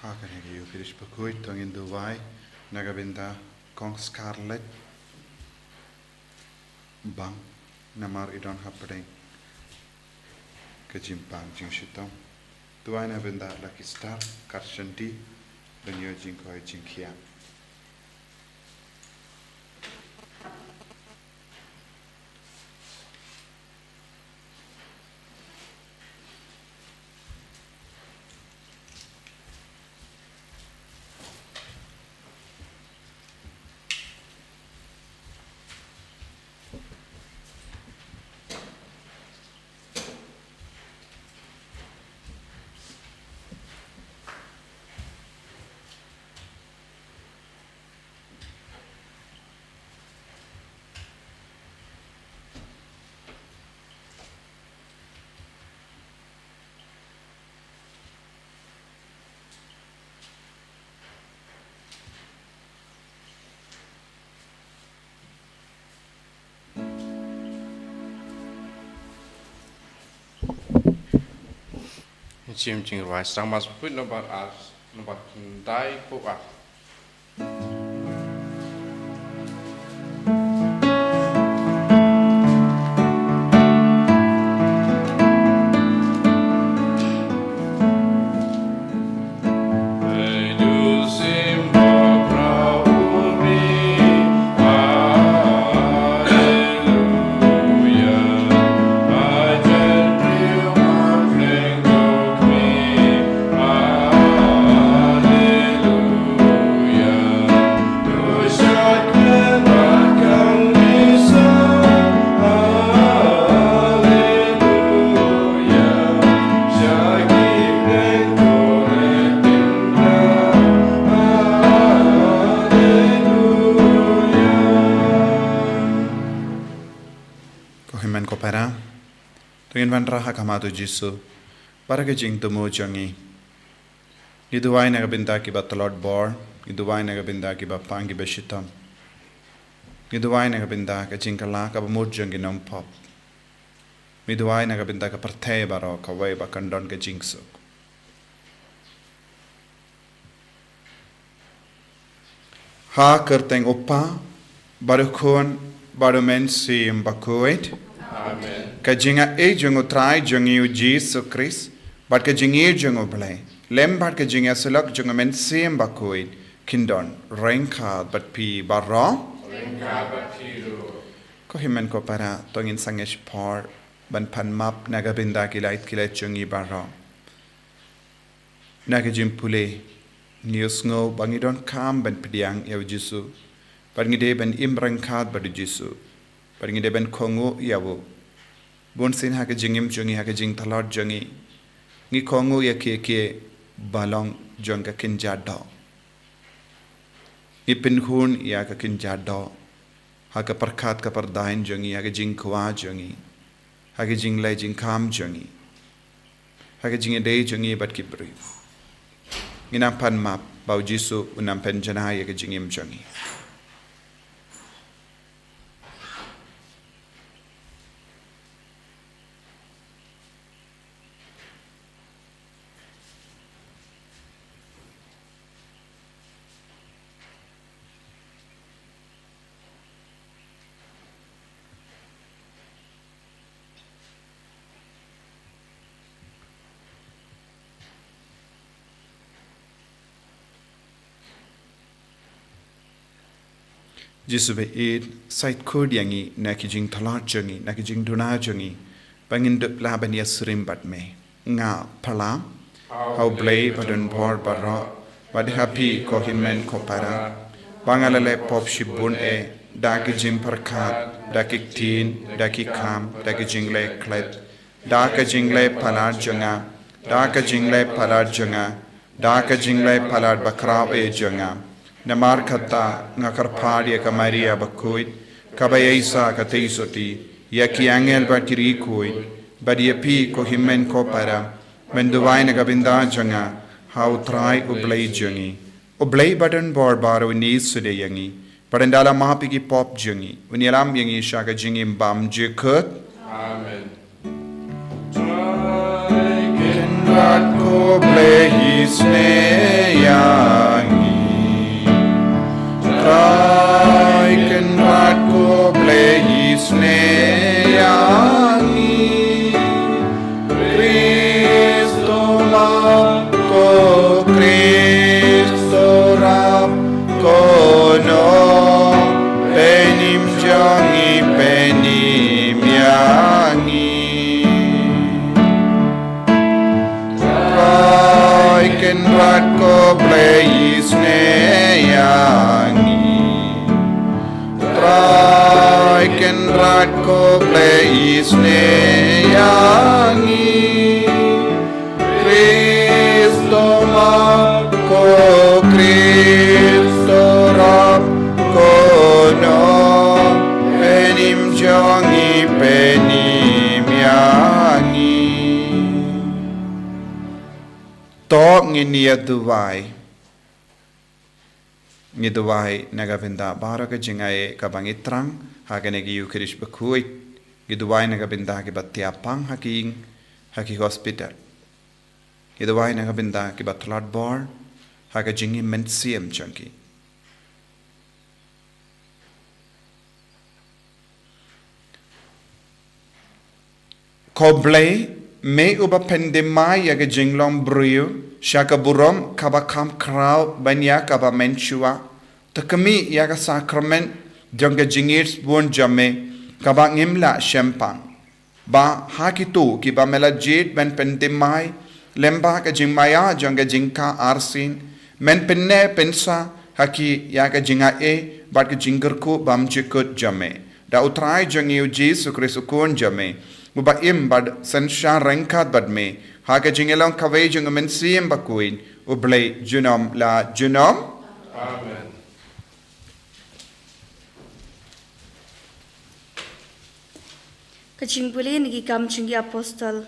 Hakanegi Finish Bakhuid, Tung in Dubai, Nagabinda, Kong Scarlet, Bang, Namar Idon Happening, Kajimpang Jingshitom, Dubai Nabinda Lucky Star, Karshanti, Benyo Jinkoi Jinkia. Chim ching right, some must put no about us, no about die for us. Raha kamado jisu para ke jing tumu jangi iduwai na gabinda ki batalot bor iduwai na gabinda ki bapangi beshitam iduwai na gabinda ka jingkala ka bamur jangi nom pop iduwai na gabinda ka partay baro ka wai ba kandon ka jingsu ha kerteng opa baru kon baru men si Bakhuid. Amen. Kajinga jungo try jungi Jesus Christ, but kajingi jungo Palei. Lembat kajinga sulak jungo men same Bakhuid, kindon, rainka but pi barra. Rainka but piru. Kohimen ko para tongin sangesh par, ban pan map nagabinda kilait jungi barra. Nagajim pule, news ngo bangidon kam ban pidiang yaw jisu, bangide ban imrangkat badu jisu. Paringi deben kongu yawo. Bunsin hake jingim jungi hake jing talot jungi. Ngi kongu ya ke balong jonga kinjado. Ngi pinhun ya ka kinjado. Hake perkat ka perdahin jungi hake jing kwa jungi. Hake jing lay jing kam jungi. Hake jing day jungi bat kibri. Ngi nampan map bau jisu unampen janai hake jingim jungi. Jisu be id sait kod yangi nakijing talat jangi nakijing duna jangi bangin dup laban yasrim bat me nga pala how blay badun bor barra bad happy ko himen ko para bangalale pop shibun dakijim perkat dakiktin dakikam dakijing le klet dakijing le palar janga dakijing le palar janga dakijing le palar bakraw janga Namar kata ngakar padi ka Maria Bakhuid kabayesa ka teisoti yaki angel batiri kuid badi api ko himen ko para menduwai na gabinda janga how try ublay jangi ublay button bor baro ni sude yangi padandala mahapigi pop jangi unialam yangi shaka jingi bam jekut Amen. God ko blay his name Sngi Trai ken rat ko Palei Sngi Cristo Mako Cristo Rap Kono Penim Jongi Penim Yangi Tok nginia duwai Ngiduwai nagabinda baraka jingae kabangi trang haganegi yukirish Bakhuid Ngiduwai nagabinda ki batiapang haking haki hospital Ngiduwai nagabinda ki batlat bar haga jingi mensiam chunky Palei me uba pendemai yaga jinglong bruyu shaka burom kaba kam krau banya kaba menchua takami yaga sacrament jonga jingirs bun jame kaba ngimla shempang ba hakitu ki ba melajit ben pendemai lemba ka jingmaya jonga jingka arsin men penne pensa haki yaga jinga e bat ka jinggerku bam jikut jame da utrai jongi Jesu Kristukun jame Muba im bad sensha rengkat bad me haga jingelong kawai jung mensiam Bakhuid ublei junom la junom Amen. Kaching puli nigi kam chungi apostol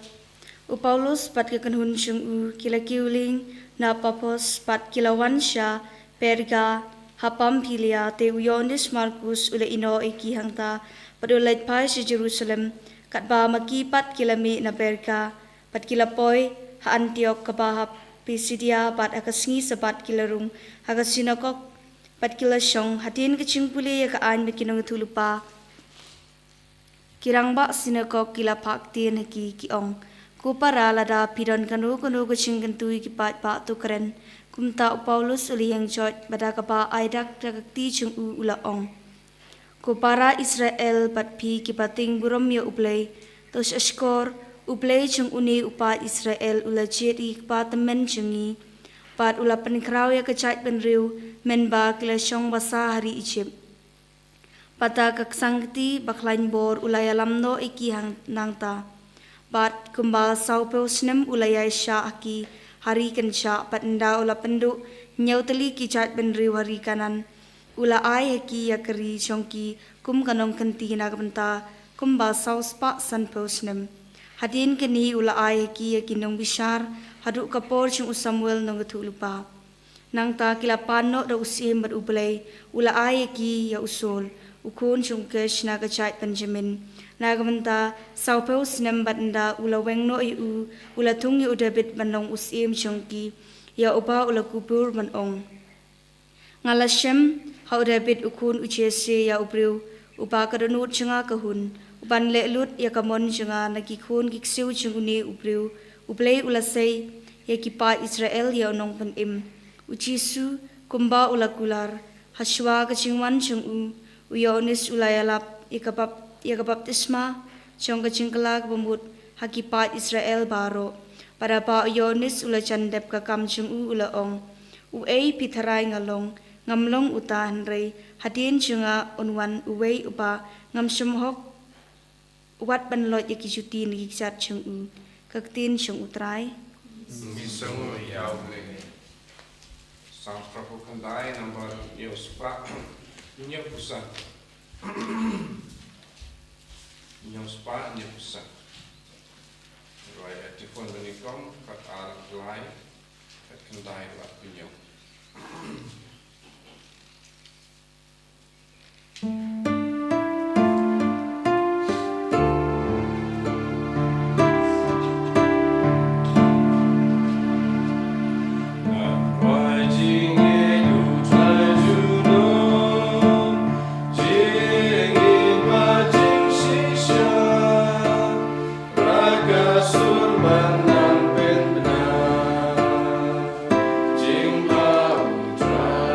u Paulus pat ke kanhun chung u kila kiuling na papos pat kila wansha perga hapam pilia te Yonis Markus ule ino iki hangta padulait pai si Jerusalem kat ba maki pat kila mi na perga pat kila poi ha Antioch kabahap Pisidia pat akasngi sabat kila rung hakasinokok pat kila shong hatin kaching puli ya ka an mekinong tulupa Kirang ba sinakok kila paktin haki kiong kupara lada pidon kanu kaching kentui ki pat ba tu keren kumta Paulus uli yang jot bada kaba aidak dagakti chung u ula ong kupara Israel pat pi ki pating burom ya uplay tos ashkor uplay chung uni upat Israel ula jeti patemen chungi pat ula penkraw ya kacait penriu menba kila shong basa hari Egypt Pata kaksangti baklain bor ulaya lamno iki hang nangta. Bat kumbal saupeu snem ulaya isya aki hari kensya patenda ula pendu nyauteli kicat benriu hari kanan. Ula ai haki yakari chongki kum kanong kenti nagmenta kumbal sauspa sanpeu snem. Hadin keni ula ai haki yakinong bishar haduk kapor chung Samuel nong lupa. Nangta kila pano da usim bat ublay ula ai haki ya usul. Ukun chungkesh naga chait Benjamin nagamanta saupeu snem batenda ula wengno yu ula tungi udabit manong usim chungki ya uba ula kubur manong ngalashem ha udabit ukun uchese ya ubriu uba kadonut chunga kahun uban le lut ya kamon chunga nakikun giksiu chunguni ubriu ublei ula sei ya kipa Israel ya onong panim uchisu kumba ula kular haswa kachingwan chungu Yonis ulayalap ikabaptisma chong kachingkalag bumut hakipat Israel baro para pa Yonis ulachandep kakam chung ulaong uay pitharay ngalong ngamlong utahan rey hadin chunga unwan uway upa ngamsumhok wat banlot yakijutin giksat chung kaktin chung utray Bisong yaw sang prapu kandai number yospa Nyok pusat, nyok spa nyok pusat. Roy telefon menikom kat alat lain kat kendai buat penyok. Jing Bau Tra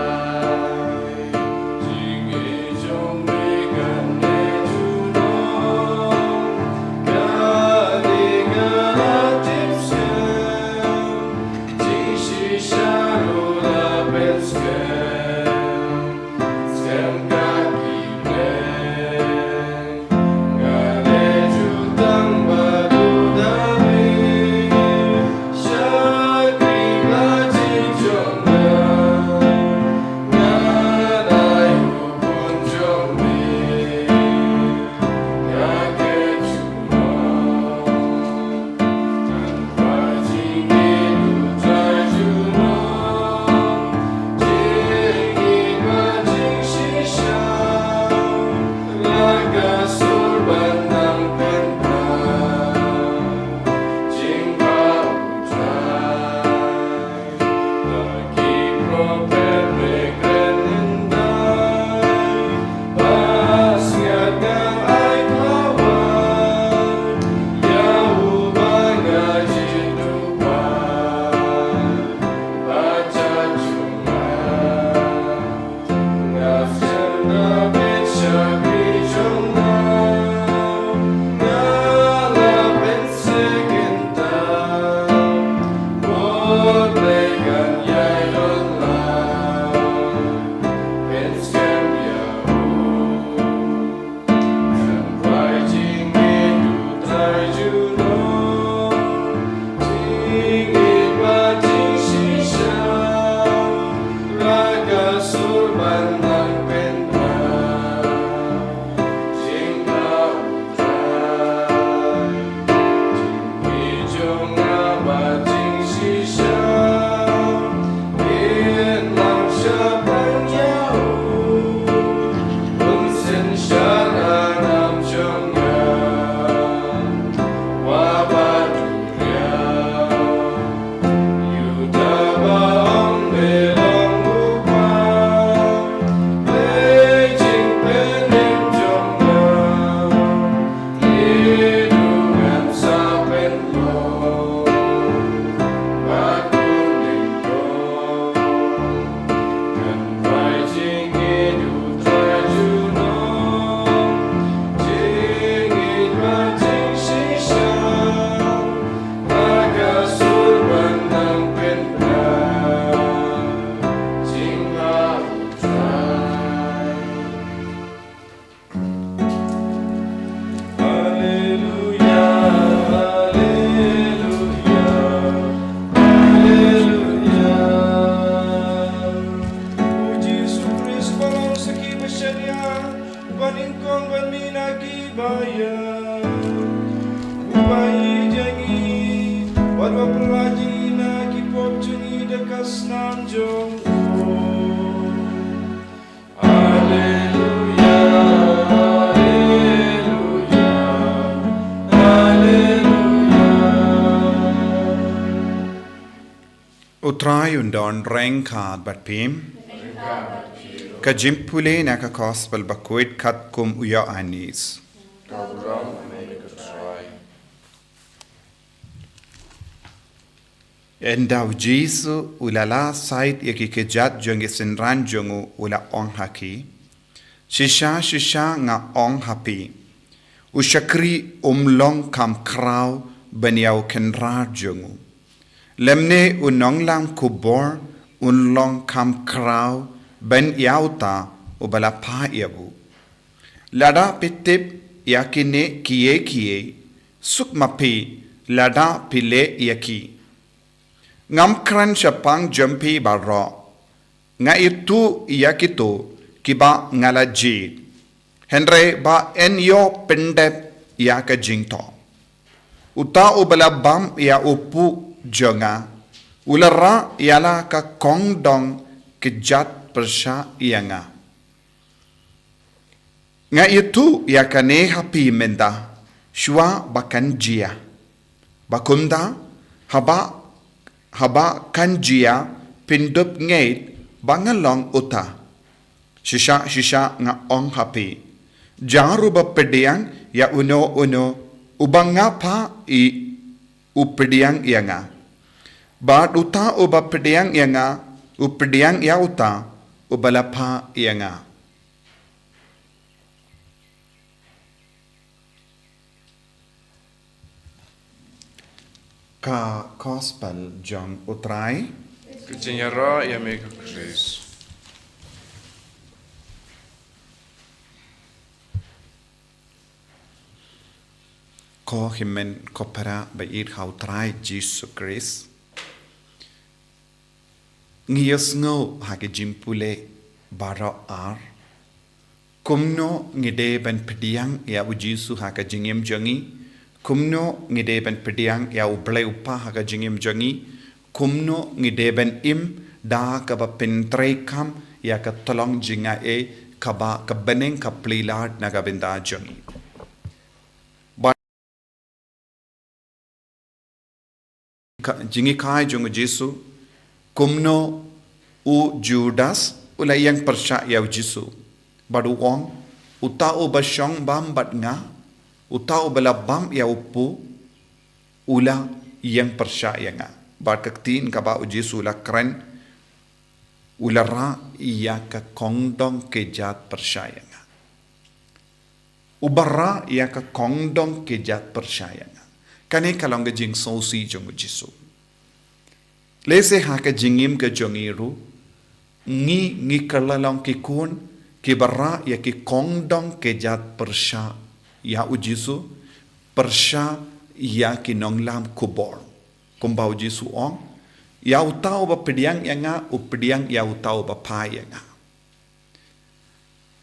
Utrai undon reng khad bat pim. Kajimpule na ka gospel Bakhuid kat kum uya anis. Kauram make a try. Endau Jesu ulala sait yaki kejat jongi sinran jongu ula ong haki. Shisha nga ong hapi. Ushakri umlong kam krau baniau kenrar jongu. Lemne unong lam kubor unlong kam krau ben yauta ubala pa yabu. Lada pitip yakine kie sukmapi lada pile yaki. Ngam kran syapang jampi barro. Nga itu yakito kiba ngalaji. Henry ba enyo pendep yaka jingto. Uta ubala bam ya upu jonga. Ulara yala ka kongdong kejat persya yanga. Nga itu yakane hapi menda. Shua bakan jia. Bakunda haba kanjia pindup ngait bangalong uta. Shisha nga ong hapi. Jaru ba pediang ya uno ubanga pa i upediang yanga. Bad uta uba pediang yanga upediang ya uta ubala pa yanga. Ka gospel John utrai Kujinyara ya make a Chris. ko himen kopera bait hau trai Jesus Christ ngiyos ngo hage jimpule bara ar kumno ngide ben pediang ya ujisu haka jingem jangi kumno ngide ben pediang ya uble upa haka jingem jangi kumno ngide ben im da ka ba pentre kam ya ka tolong jinga e kaba ka beneng ka plilad na ka benda jangi jingi kai jung Jesu kumno u Judas ulayang persya ya Jesu badu wong uta u basyong bam bat nga uta u balabam ya upu ula yang persya ya nga bat kaktin ka ba u Jesu la kren ulara ya ka kongdong kejat persya ya nga ubara ya ka kongdong kejat persya ya nga kane kalong ga jing sosi jong Jesu lese ha ka jingim ka jongiru ngi kalalong ki kun ki barra ya ki kongdong ke jat persya ya ujisu persya ya ki nonglam kubor kumbau Jesu ong ya utau ba pediang ya nga upediang ya utau ba pa ya nga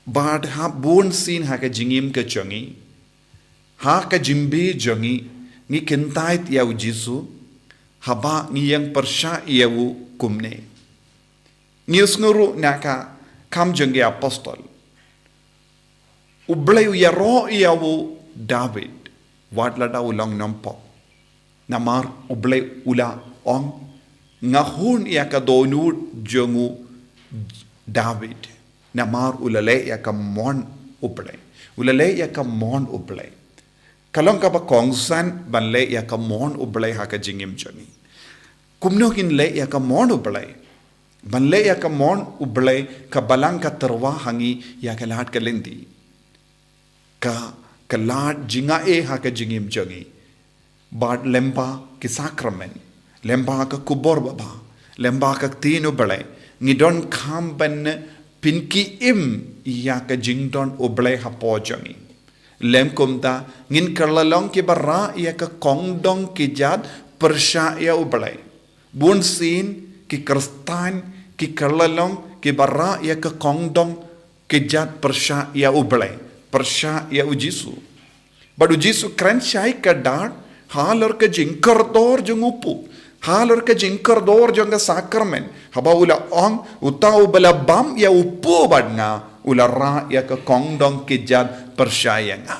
bad ha bun sin ha ka jingim ka jongi ha ka jimbi jongi ni kentait ya ujisu haba ni yang persya ya u kumne nius nguru naka kam jongi apostol ublay ya ro ya u David wadla da ulang nampo namar ublay ula ong ngahun ya ka donu jongu David namar ulale ya ka mon ublay ulale ya ka mon ublay kalong ka ba kongsan banle ya ka mon ublay ha ka jingim jongi kumno kin le ya ka mon ublay banle ya ka mon ublay ka balang ka terwa hangi ya ka lahat ka lendi ka lahat jinga e ha ka jingim jongi bad lemba ki sakramen lemba ka kubor baba lemba ka tinu ublay ngidon kham ban pinki im ya ka jingdon ublay ha po jongi lem kumta ngin karlalong ki barra ya ka kongdong ki jad persya ya ublay bun sin ki kristan ki karlalong ki barra ya ka kongdong ki jad persya ya ublay persya ya ujisu badu jisu kran syai ka dar halor ka jingkar dor jung upu halor ka jingkar dor jung ka sakramen haba ula ong utau bala bam ya upu bad nga ulara ya ka kongdong ki jad persya nga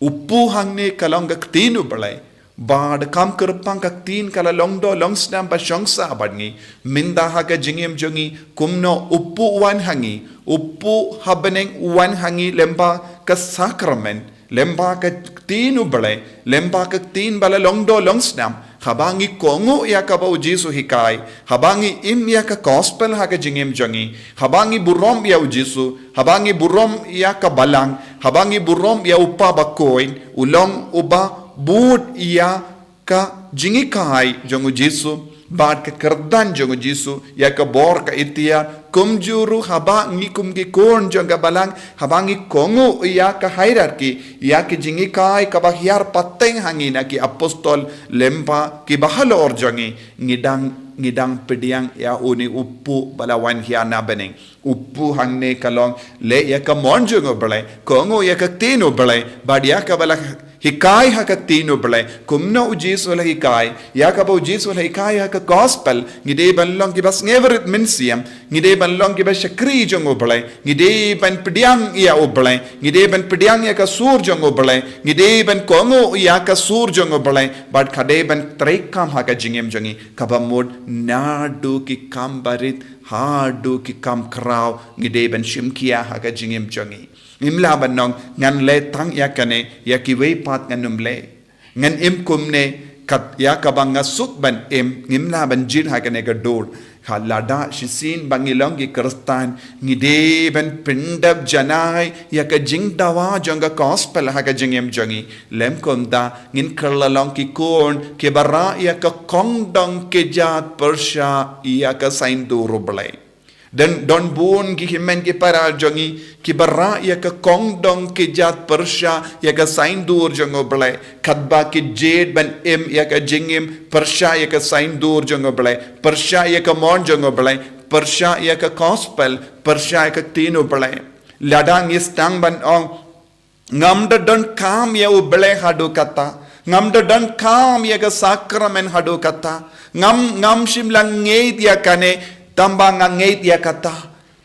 upu hang ni kalong ka tinu balay bad kam kerpang kak tin kala longdo long snam ba shongsa badngi minda haga jingim jongi kumno uppu wan hangi uppu habeneng wan hangi lemba ka sakramen lemba ka tinu bale lemba ka tin bala longdo long snam habangi kongo ya ka ba ujisu hikai habangi im ya ka gospel haga jingim jongi habangi burom ya ujisu habangi burom ya ka balang habangi burom ya uppa bakoin ulong uba bud ia ka jingikai jongu jisu bad ka kerdan jongu jisu ya ka bor ka itia kumjuru haba ngikum ki kon jonga balang habangi kongo ia ka hierarchy ya ki jingikai ka bahiar pateng hangina ki apostol lempa ki bahalo or jongi ngidang pediang ya uni uppu balawan hiana beneng uppu hangne kalong le ya ka monjo ngobale kongo ya ka tino bale bad ya ka bala hikai haka tino bale kumno ujisu la hikai ya ka bo ujisu la hikai haka gospel ngide ban long ki bas neverit minsiam ngide ban long ki bas shakri jongo bale ngide ban pediang ya obale ngide ban pediang ya ka sur jongo bale ngide ban kongo ya ka sur jongo bale bad khade ban trekam haka jingem jongi kabamod nadu ki kambarit hadu ki kam kraw ngide ban shimkia haka jingem jongi imla banong ngan le tang ya kane ya ki wei pat ngan numle ngan im kumne kat ya ka banga suk ban imla ban jil ha kane ga dor halada shisin bangilong ki kristan ngide ban pindab janai ya ka jingdawa jonga gospel ha ka jingem jongi lem komda ngin kerlalong ki kon ke bara ya ka kongdong ke jat persha ya ka sain duro blai dan don bun ki himen ki para jongi ki bara ya ka kongdong ki jat persha ya ka sain dur jongo blai kadba ki jed ban ya ka jingim persha ya ka sain dur jongo blai persha ya ka mon jongo blai persha ya ka gospel persha ya ka tino blai ladang is tang ban ong ngamda don kam ya u blai hadu kata ngamda don kam ya ka sakramen hadu kata ngam shimlang ngeit ya kane tambang ngait ya kata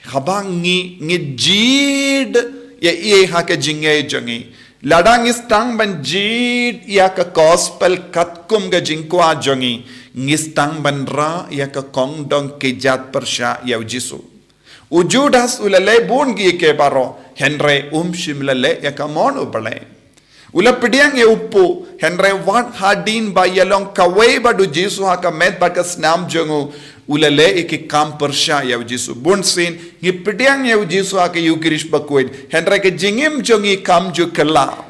habang ngi jid ya ie ha ka jingai jongi ladang istang ban jid ya ka gospel katkum ga jingkwa jongi ngistang ban ra ya ka kongdong ke jat persha ya jisu ujudas ulale bun gi ke baro henre shimlale ya ka mono bale ula pediang ya uppu henre wat hadin ba yalong kawai badu jisu ha ka met ba ka snam jongu ulale iki kam persha ya jisu bunsin ngi pediang ya jisu ake yukirish Bakhuid henra ke jingim jongi kam ju kala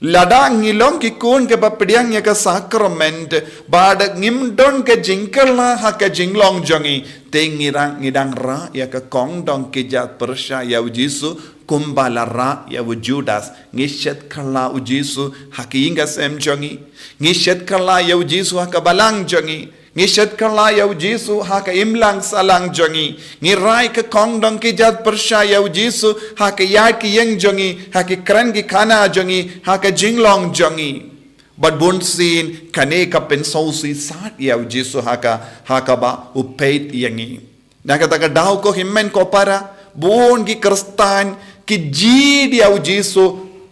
lada ngilong ki kun ke ba pediang ya ka sakrament bad ngim don ke jingkala ha ka jinglong jongi te ngidang ra ya ka kongdong ke jat persha ya jisu kumbala ra ya Judas ngishet kala jisu hakinga sem jongi ngishet kala ya jisu ha ka balang jongi ngishet kala ya jisu ha ka imlang salang jongi ngirai ka kongdong ki jat persha ya jisu ha ka ya ki yeng jongi ha ki kran ki khana jongi ha ka jinglong jongi but bun sin kane ka pensosi sat ya jisu ha ka ba upeit yangi nakata ka daw ko himmen ko para bun ki kristan ki jid ya jisu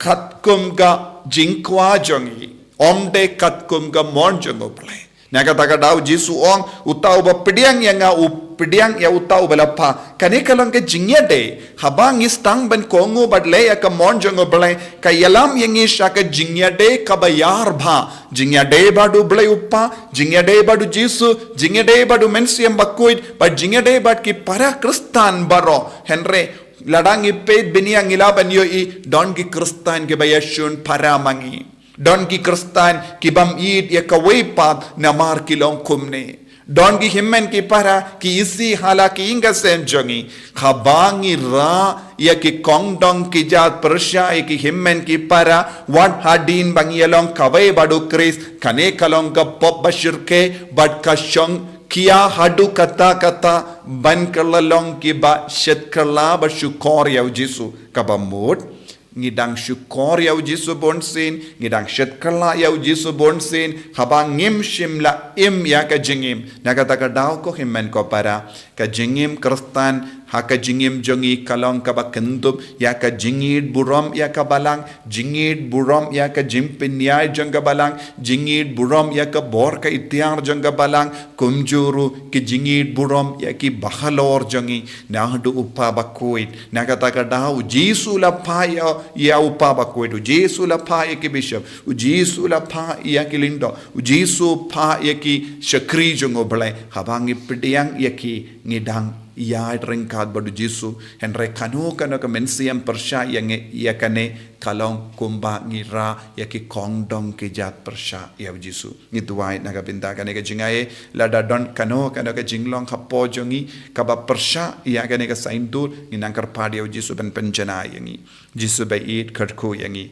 khatkum ga jingkwa jongi omde khatkum ga mon jongo play nakata daw jisu ong utau ba pediang ya utau balapa kane kalong ke jingya de habang istang ban kongo badle ya ka monjongo blai ka yalam yangi shaka jingya de ka bayar bha jingya de badu blai uppa jingya de badu jisu jingya de badu mensiam Bakhuid but jingya de bad ki para kristan baro henre ladang ipet biniang ilaban yo I don ki kristan ke bayashun para mangi don ki kristan ki bam id ya ka weipat na mar kilong kumne don ki himmen ki para ki isi hala ki inga sen jongi khabangi ra ya ki kongdong ki jat persha ki himmen ki para wat hadin bangi along kawai badu kris kane kalong ka pop bashirke bad ka shong kia hadu kata ban kalalong ki ba shet kala ba shukor ya jisu kabamut ngidang syukor ya jisu bonsin ngidang shet kala ya jisu bonsin habang ngim shimla im ya ka jingim nakata ka daw ko himmen ko para ka jingim kristan haka jingim jongi kalong kaba kentup ya ka jingid burom ya ka balang jingid burom ya ka jimpinyai jangga balang jingid burom ya ka bor ka itiar jangga balang kumjuru ki jingid burom ya ki bahalor jongi nahdu upa Bakhuid nakataka dau Jesu la pa ya upa Bakhuid Jesu la pa ya ki bishop Jesu la pa ya ki lindo Jesu pa ya ki shakri jongo balai habangi pidiang ya ki ngidang ya ringkat badu Jesu henre kanu kana ka mensiam persya yang ya kane kalong kumba ngira ya ki kongdong ki jat persya ya Jesu ni tuai naga pinta kane ka jingae lada don kanu kana ka jinglong khapo jongi kaba persya ya kane ka saintur ni nangkar padi ya Jesu ben penjana yangi Jesu bait khatku yangi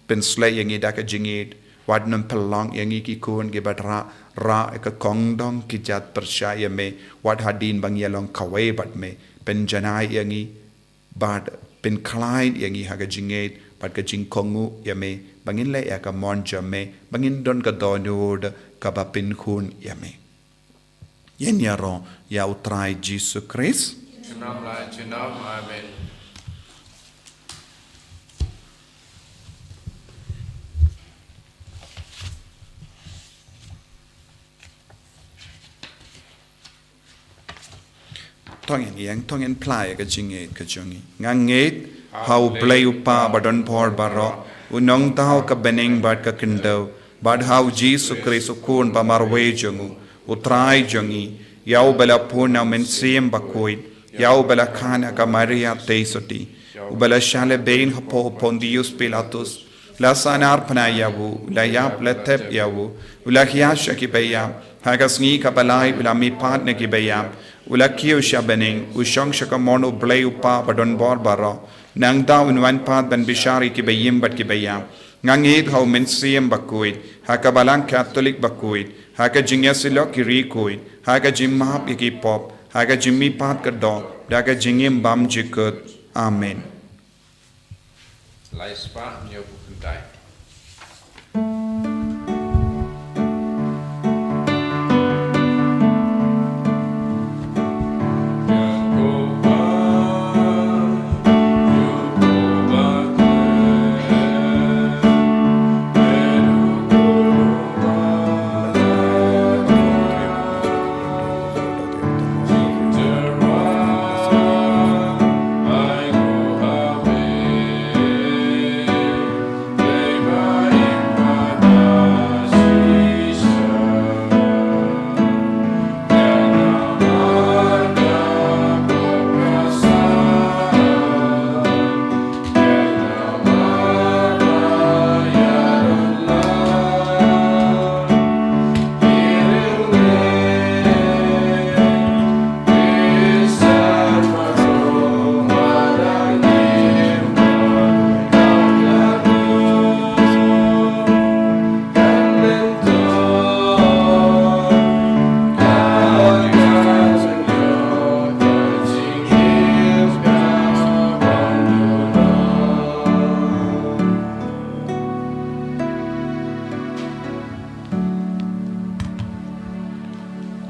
pensle yangi da ka jingit wadnam pelong yangi ki kun ki badra ra ka kongdong ki jat persya me wad hadin bang yalong kawe bat me penjanai yangi bad pen klein yangi haga jinget bad ka jingkongu me bangin le ya ka monja me bangin don ka donod ka ba pen kun me yen yaro ya utrai Jesus Christ Amen. Tongen play ka jinget ka jongi nganget how play upa badon por baro unong tao ka beneng bad ka kendo bad how Jesus Christ ukun ba marwe jongu utrai jongi yau bala puna mensiem Bakhuid yau bala khana ka Maria teisoti ubala shale bein hapo Pontius Pilatus la sanar pana yawu la yap letep yawu ula hiasha ki bayam haga Sngi ka Palei ula mi pat ne ki bayam ula kio shabening ushong shaka mono blay upa badon bor baro nang daw in wan pat ban bishari ki bayim bat ki bayam ngangit how mensiem Bakhuid haka balang Catholic Bakhuid haka jingyasilo ki rikuid haka jimmap ki pop haka jimmi pat ka do daga jingim bam jikut amen Lai spa nhiều bukan tai.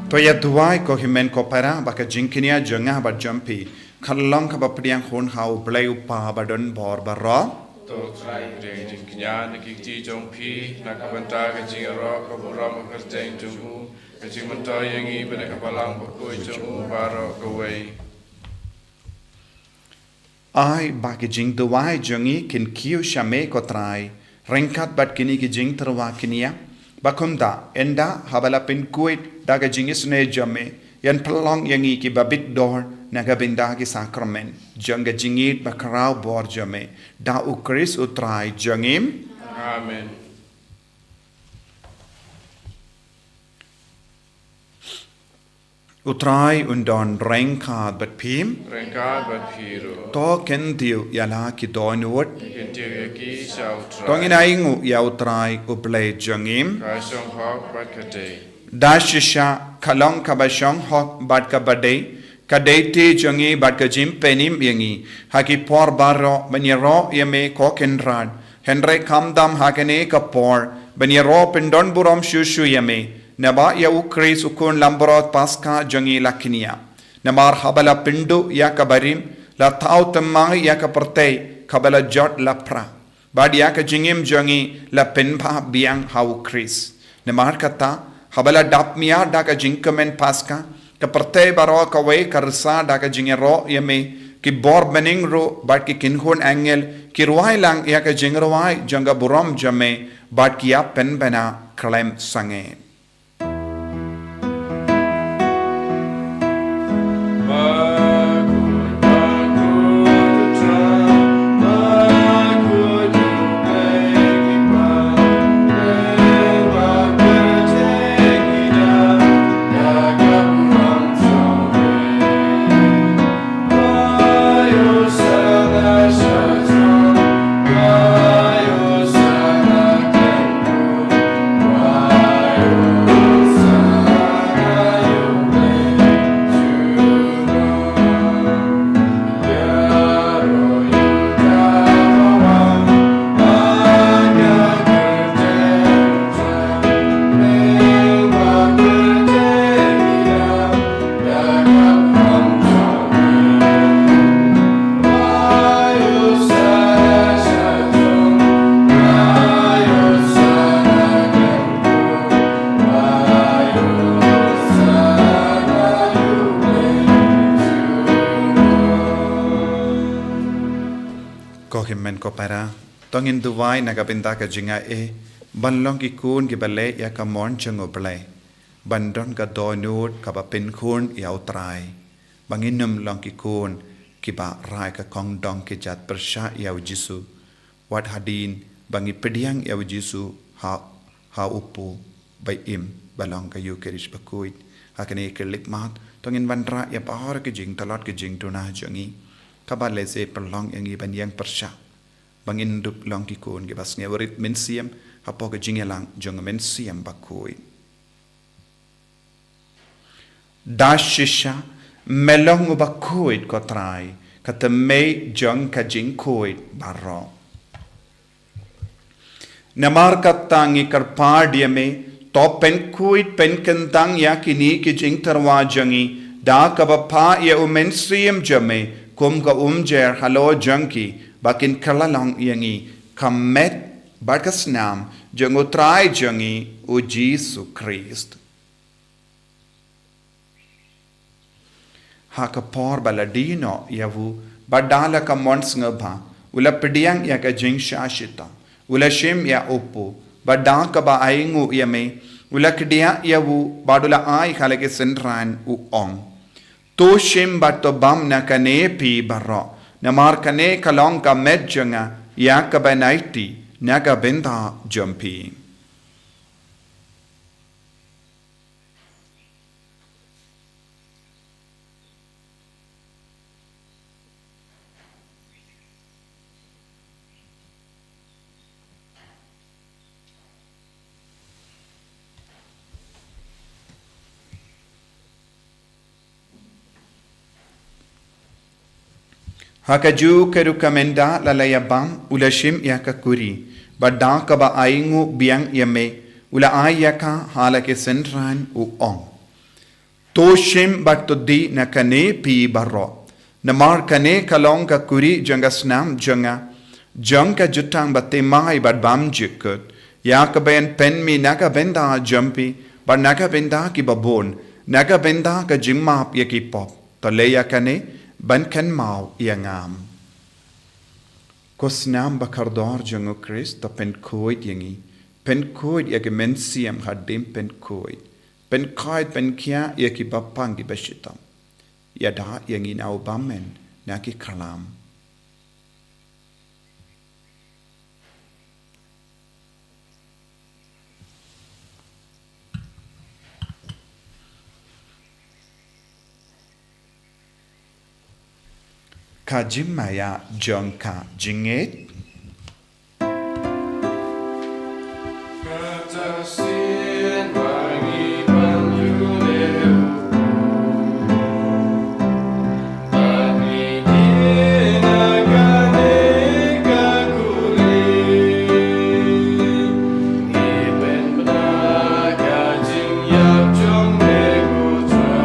Toya duai ko himen ko para baka jingkinia jengah ba jampi khalong ka bapriang hon hau blay upa badon bor barro To trai ring jing knya na ki ti jong pi na ka banta ka jing ro ka buram ka teng jung ka jing manta yang i bena ka balang Bakhuid jung baro ka wei. ai baka jing duai jongi kin kiu shame ko trai ringkat bat kini ki jing terwa kinia bakumda enda habala pin kuit daga jingis ne jame yan pelong yangi ki babit dor naga binda ki sakramen janga jingit bakrau bor jame da ukris utrai jangim Amen. utrai undon rengkat bat pim Rengkat bat piru. to kentiu yala ki donut Kentir ki sau trai. tongin aingu ya utrai uplay jangim Ka song hok bat ka day. dashisha kalong kabashong hok bat ka badai kadete jangi bat ka jim penim yangi haki por barro banyero yame kokenrad henre kamdam hakane ka por banyero pendon burom shushu yame naba ya ukris ukun lambrot Paskha jangi lakinia Namar habala pindu ya kabarim la tau temai ya ka pertei kabala jot la pra. Bad ya ka jingim jangi la penpa biang hau Chris. Namar kata habala dapmia da ka jingkamen Paskha ka pertei baro ka we karsa da ka jingero yame ki bor bening ro bad ki kinhon angel ki ruai lang ya ka jingrawai janga buram jame bad ki ya pen bena klem sange. Kohimen ko para tongin duwai nagapinta ka jinga banlong ki kun ki bale ya ka mon chango Palei bandon ka donut ka ba pin kun yaw trai banginum long ki kun ki ba rai ka kong dong ki jat persha yaw jisu wat hadin bangi pediang yaw jisu ha upu bay im balong ka yu kerish Bakhuid hakane kelik mat tongin bandra ya bahar ki jing talot ki jing tuna jangi kaba leze perlong yang iban yang persya bangin dup long ki kun ki bas ngewarit mensiam hapo ka jingelang jong mensiam Bakhuid dashisha melong Bakhuid ko trai kata mei jong ka jing Bakhuid baro namar katangi karpar dia me to pen Bakhuid pen kentang yakini ki jing terwa jangi da ka bapa ya umensiam jame kum ka umjer halo jangki bakin kalalong yangi kamet barkasnam jango trai jangi o Jesu Christ haka por baladino yavu badala ka mons ngaba ula pediang ya ka jing shashita ula shem ya opo badang ka ba aingu yame ula kdia yavu badula ai khalake senran u ong to shem bato bam na kane pi barro namar kane kalong ka medjanga ya ka banaiti naga benda jumpi Hakaju kerukamenda lalayabam ulashim yaka kuri badang kaba aingu biang yame ula ayaka halake senran u ong toshim batodi nakane pi barro namar kane kalong ka kuri jangasnam janga jangka jutang batte mai badbam jikut yaka ben penmi naka benda jumpi bad naka benda ki babon naka benda ka jimmap yaki pop to leya kane ban kan mau iangam kosnam bakardor jango Christ to pen Bakhuid yangi pen Bakhuid ya gemensiam hadim pen Bakhuid pen kait pen kia ya ki bapang ki bashitam ya da yangi nau bamen na ki kalam Kajimaya jongka jinget Katasin wangi banjuleu Bani dinagane kakuli Iben benar kajing yap jong negutra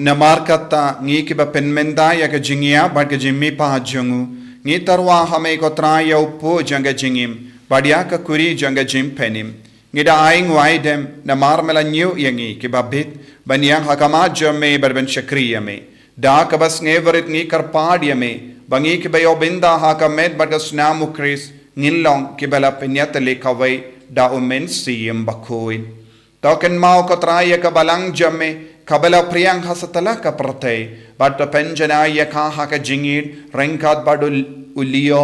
namar kata ngi ki ba penmenda ya ka jingia bad ka jimmi pa jungu ngi tarwa hame ko Taïew po janga jingim badia ka kuri janga jim penim ngi da aing waidem namar mela new yangi ki ba bit baniang hakama jamme barben shakriya me da ka bas ngeverit ngi karpadia me bangi ki ba yobinda hakamet badas namu kris ngilong ki bala penyat le kawai da umen siem Bakhuid token mau ko Taïew ka balang jamme kabela priyang hasatala ka prate but penjana yaka haka jingir rengkat badul ulio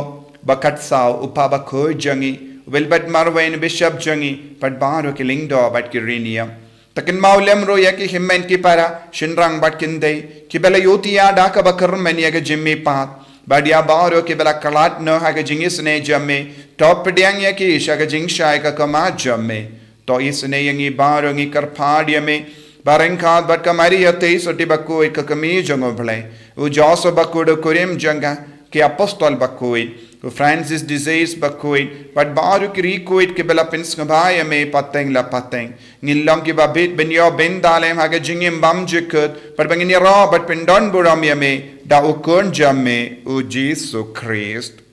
bakat saw upaba ko jangi wilbet marwen bishop jangi but baro kilingdo but kirinia takin maulem ro yaki himmen ki para shinrang but kinde kibela yotiya da ka bakar men yaga jimmi pat badia baro kibela kalat no haka jingis ne jamme top diang yaki shaga jing shai ka kama jamme to isne yangi baro ngi karpadia me barengkat bat kamari ate soti Bakhuid ka kami jango Palei u Joso Bakhuid kurim janga ki apostol Bakhuid u Francis disease Bakhuid but baru kiri kuid ke bela pins ngabaya me pateng la pateng ngilang ki babit benyo ben dalem haga jingim bam jikut but bangini ro but pendon buram ya me da ukun jamme u Jesus Christ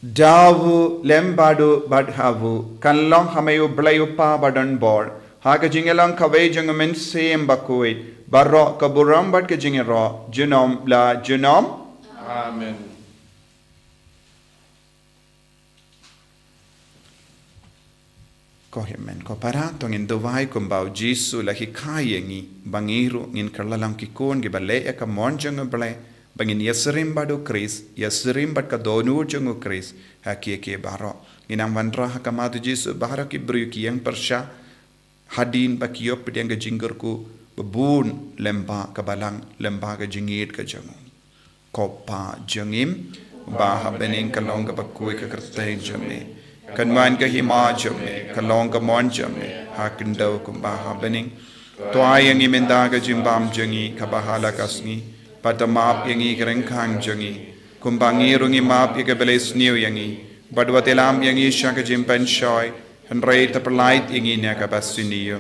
Dawu lembadu badhavu kanlong hamayu blayupa badan bor haga jingelang kawai jangamen same Bakhuid barro kaburam bad ke jingero junom la junom Amen. ko himen ko para tongin dovai kumbau Jisu la hikayengi bangiru ngin karlalang kikun gibale ka monjang blay bangin yasrim badu Chris yasrim bad ka donu jungu Chris hakie ke baro inang vandra hakamadu Jisu bahara ki bryuki yang persha hadin bakiop yang ga jinggerku bebun lemba kabalang lemba ga jingit ka jangu kopa jangim baha bening kalong ka Bakhuid ka kertay jame kanman ka hima jame kalong ka mon jame hakindo kumbaha bening Taïew yang imenda ga jimbam jangi kabahala kasngi patamap yangi kerengkang jangi kumbangi rungi map yaga beles new yangi badwatelam yangi shaka jimpen shoy henrei tapelait yangi naga basiniyo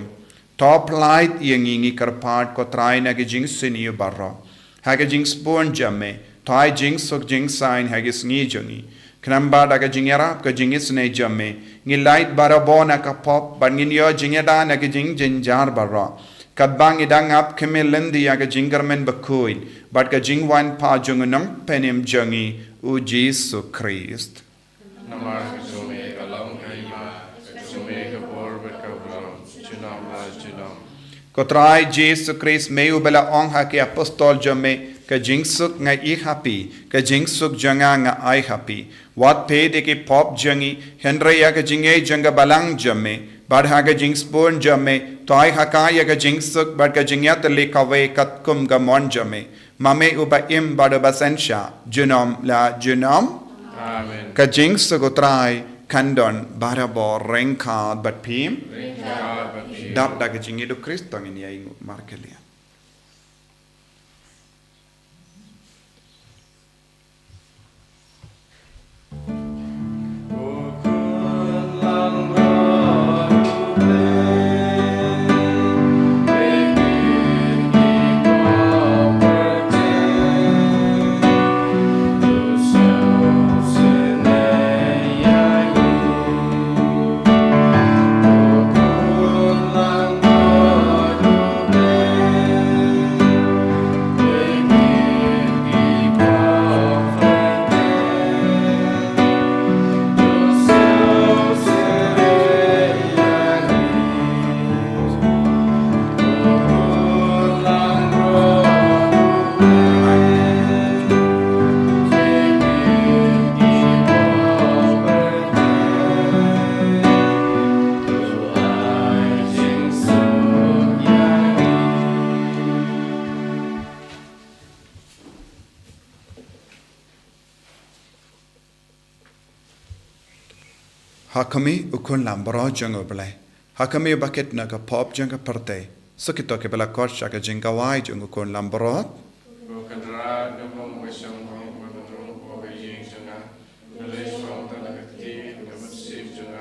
top light yangi ngi karpat ko trai naga jing siniyo barro haga jing spon jamme tai jing sok jing sign haga sngi jangi knamba daga jingera ka jingis ne jamme ngi light barabona ka pop bangin yo jingeda naga jing jinjar barro kadbang idang ap kemelendi yaga jingermen Bakhuid but ka jingwan pa jungunang penim jangi u Jesus Christ Namar kajume kalong kayima kajume kabor bet kablam junam la junam kotrai Jesus Christ meu bela ong ha ke apostol jamme ka jingsuk nga I happy ka jingsuk janga nga I happy wat pe de ke pop jangi henry ya ka jinge janga balang jamme bad haga jings born jamme toy hakaya ga jingsuk bad ka jingyat le kawe katkum ga mon jamme mame uba im bad basensha junom la junom Amen. ka jingsuk utrai kandon barabo renka bad pim dap daga jingi do Kristo ngin ya ingu markelia Hakami ukun lambro jango Palei. Hakami baket naga pop janga parte. Sakito ke bela kor shaka jinga wai jango kun lambro. Bukandra gabong wisang bang badrong ko jing janga. Nalay shong tanagati namatsim janga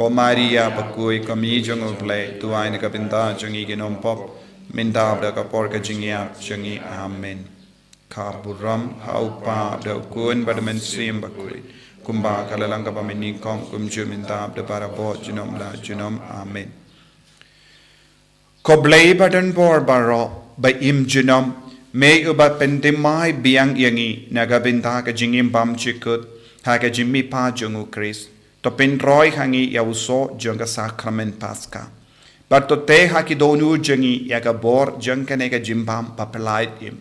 ko Maria Bakhuid ko mi jong o Palei tu ai na ka pinta jangi ginom pop minta da ka por ka jingya jangi amen ka buram haupa da kun badamen sim Bakhuid kumba kalalang ka pamini kong kumju minta da para bo jinom la jinom amen ko Palei badan bor baro ba im jinom may uba pentimai biang yangi nagabinta ka jingim bam chikut ha ka jimmi pa jongu Chris to pin roi hangi yauso jonga sakrament Paskha but to te ha ki donu jangi yaga bor jangka nega jimbam papelait im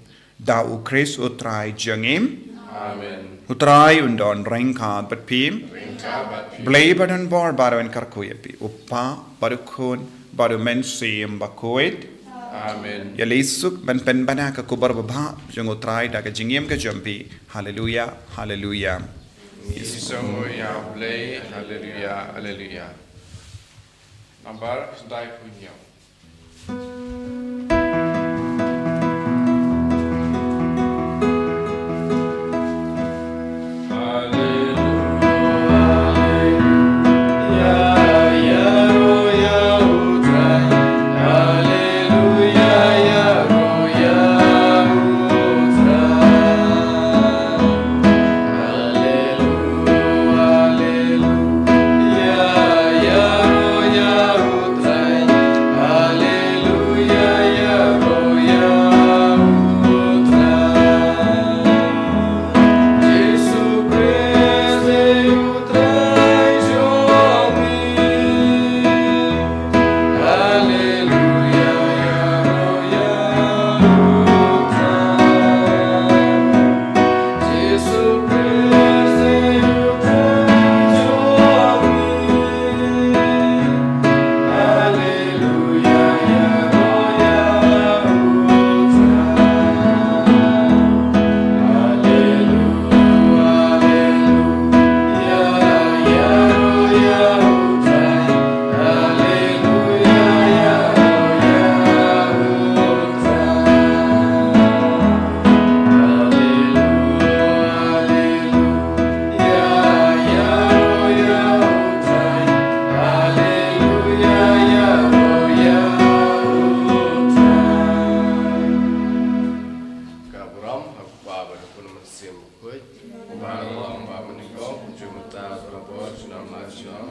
da u Chris utrai jangim Amen. utrai undon ringkad but pim Palei badan bor baron karkuyepi uppa barukun baru men sim Bakhuid Amen. ya lesuk ban pen bana ka kubar baba jong utrai da ka jingim ka jampi hallelujah hallelujah Isongo ya Palei, haleluya, haleluya. Nambar sedai punya.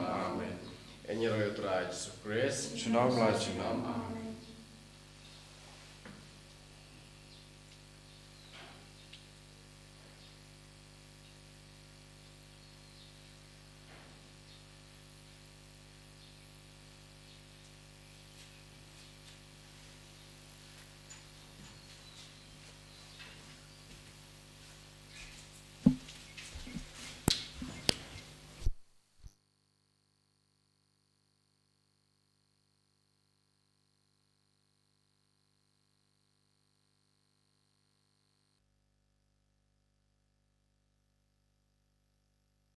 Amen. Enyi royo trai Jesus Christ, chinam la chinam.